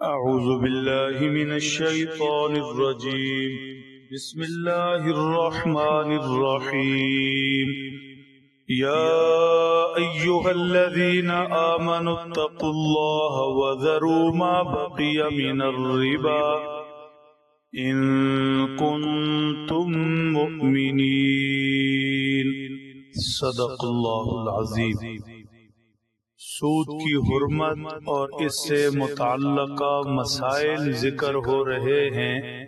أعوذ بالله من الشيطان الرجيم. بسم الله الرحمن الرحيم. يا أيها الذين آمنوا اتقوا الله وذروا ما بقي من الربا إن كنتم مؤمنين. صدق الله العظيم. سود کی حرمت اور اس سے متعلقہ مسائل ذکر ہو رہے ہیں۔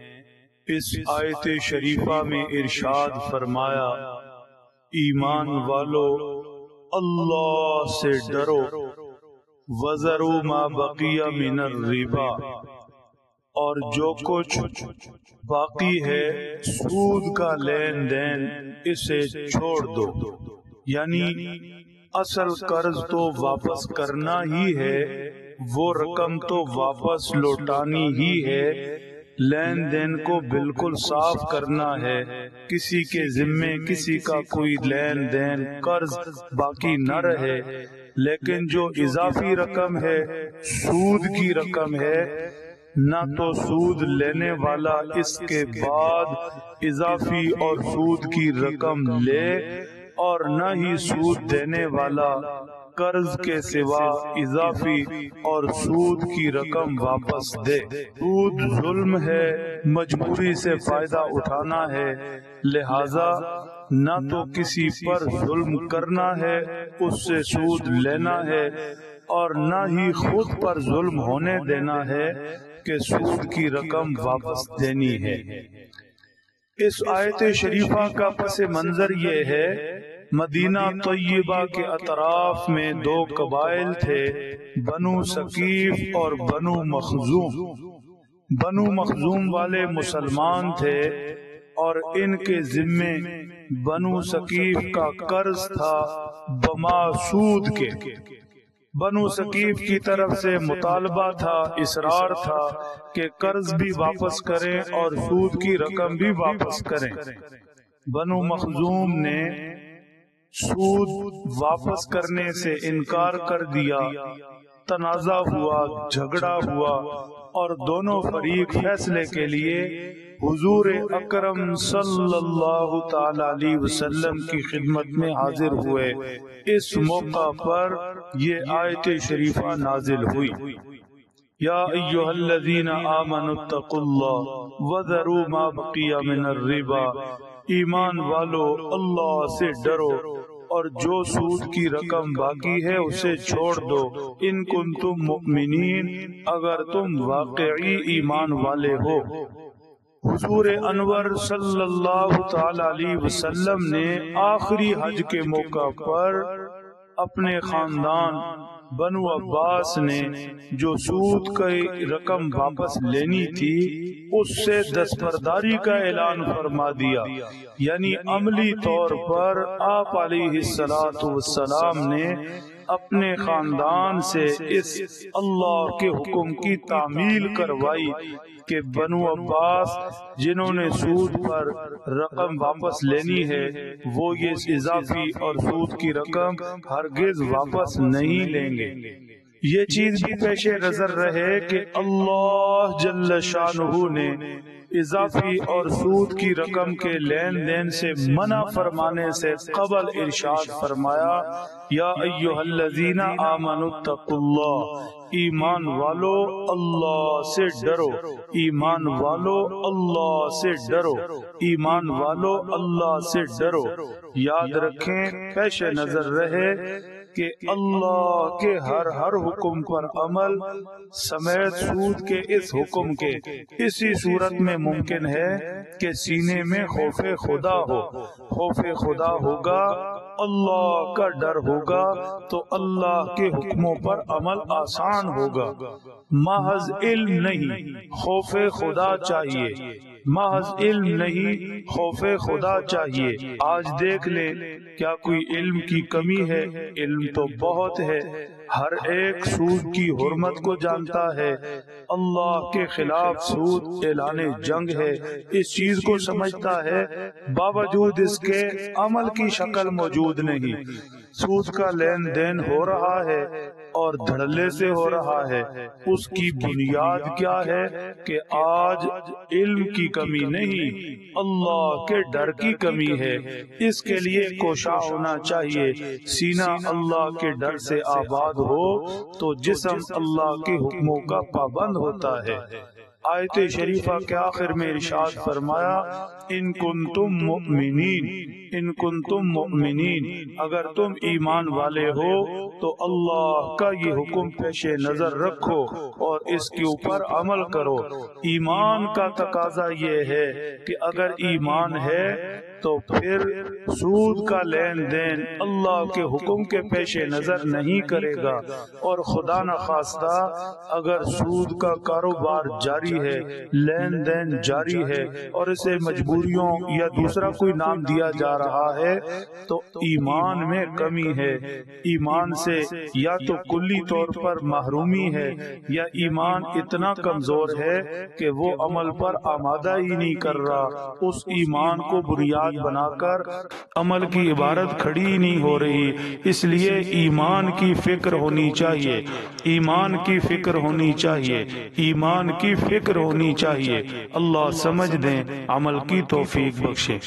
اس آیت شریفہ میں ارشاد فرمایا، ایمان والو اللہ سے ڈرو، وَذَرُوا مَا بَقِيَ مِنَ الرِّبَا، اور جو کچھ باقی ہے سود کا لین دین اسے چھوڑ دو، یعنی اصل قرض تو واپس کرنا ہی ہے، وہ رقم تو واپس لوٹانی ہی ہے، لین دین کو بالکل صاف کرنا ہے، کسی کے ذمے کسی کا کوئی لین دین قرض باقی نہ رہے۔ لیکن جو اضافی رقم ہے، سود کی رقم ہے، نہ تو سود لینے والا اس کے بعد اضافی اور سود کی رقم لے، اور نہ ہی سود دینے والا قرض کے سوا اضافی اور سود کی رقم واپس دے۔ سود ظلم ہے، مجبوری سے فائدہ اٹھانا ہے، لہذا نہ تو کسی پر ظلم کرنا ہے، اس سے سود لینا ہے، اور نہ ہی خود پر ظلم ہونے دینا ہے کہ سود کی رقم واپس دینی ہے۔ اس آیت شریفہ کا پس منظر یہ ہے، مدینہ طیبہ کے اطراف میں دو قبائل تھے، بنو ثقیف اور بنو مخزوم۔ بنو مخزوم والے مسلمان تھے اور ان کے ذمے بنو ثقیف کا قرض تھا بما سود کے۔ بنو ثقیف کی طرف سے مطالبہ تھا، اصرار تھا کہ قرض بھی واپس کریں اور سود کی رقم بھی واپس کریں۔ بنو مخزوم نے سود واپس کرنے سے انکار کر دیا، تنازع ہوا، جھگڑا ہوا، اور دونوں فریق فیصلے کے لیے حضور اکرم صلی اللہ تعالی علیہ وسلم کی خدمت میں حاضر ہوئے۔ اس موقع پر یہ آیت شریفہ نازل ہوئی، یا ایھا الذین آمنوا اتقوا اللہ وذروا ما بقی من الربا، ایمان والو اللہ سے ڈرو اور جو سود کی رقم باقی ہے اسے چھوڑ دو، ان کنتم مؤمنین، اگر تم واقعی ایمان والے ہو۔ حضور انور صلی اللہ تعالی علیہ وسلم نے آخری حج کے موقع پر اپنے خاندان بنو عباس نے جو سود کی رقم واپس لینی تھی اس سے دستبرداری کا اعلان فرما دیا، یعنی عملی طور پر آپ علیہ السلام نے اپنے خاندان سے اس اللہ کے حکم کی تعمیل کروائی کہ بنو عباس جنہوں نے سود پر رقم واپس لینی ہے وہ یہ اضافی اور سود کی رقم ہرگز واپس نہیں لیں گے۔ یہ چیز بھی پیش نظر رہے کہ اللہ جل شانہ نے اضافی اور سود کی رقم کے لین دین سے منع فرمانے سے قبل ارشاد فرمایا، یا ایھا الذین آمنوا اتقوا اللہ، ایمان والو اللہ سے ڈرو، ایمان والو اللہ سے ڈرو، ایمان والو اللہ سے ڈرو۔ یاد رکھیں، پیش نظر رہے کہ اللہ کے ہر حکم پر عمل سمیت سود کے اس حکم کے اسی صورت میں ممکن ہے کہ سینے میں خوف خدا ہو۔ خوف خدا ہوگا، اللہ کا ڈر ہوگا تو اللہ کے حکموں پر عمل آسان ہوگا۔ محض علم نہیں، خوف خدا چاہیے، محض علم نہیں، خوف خدا چاہیے۔ آج دیکھ لے، کیا کوئی علم کی کمی ہے؟ علم تو بہت ہے، ہر ایک سود کی حرمت کو جانتا ہے، اللہ کے خلاف سود اعلان جنگ ہے، اس چیز کو سمجھتا ہے، باوجود اس کے عمل کی شکل موجود نہیں۔ سود کا لین دین ہو رہا ہے، اور دھڑلے سے ہو رہا ہے، اس کی بنیاد کیا ہے کہ آج علم کی کمی نہیں، اللہ کے ڈر کی کمی ہے۔ اس کے لیے کوشاں ہونا چاہیے، سینہ اللہ کے ڈر سے آباد ہو تو جسم اللہ کے حکموں کا پابند ہوتا ہے۔ آیت شریفہ کے آخر میں ارشاد فرمایا ان کنتم مؤمنین، ان کنتم مؤمنین، اگر تم ایمان والے ہو تو اللہ کا یہ حکم پیش نظر رکھو اور اس کے اوپر عمل کرو۔ ایمان کا تقاضا یہ ہے کہ اگر ایمان ہے تو پھر سود کا لین دین اللہ کے حکم کے پیش نظر نہیں کرے گا، اور خدا نخواستہ اگر سود کا کاروبار جاری ہے، لین دین جاری ہے، اور اسے مجبوریوں یا دوسرا کوئی نام دیا جا رہا ہے تو ایمان میں کمی ہے۔ ایمان سے یا تو کلی طور پر محرومی ہے یا ایمان اتنا کمزور ہے کہ وہ عمل پر آمادہ ہی نہیں کر رہا، اس ایمان کو بنیاد بنا کر عمل کی عبارت کھڑی ہی نہیں ہو رہی۔ اس لیے ایمان کی فکر ہونی چاہیے، ایمان کی فکر ہونی چاہیے، ایمان کی فکر ہونی چاہیے۔ اللہ سمجھ دیں، عمل کی توفیق بخشے۔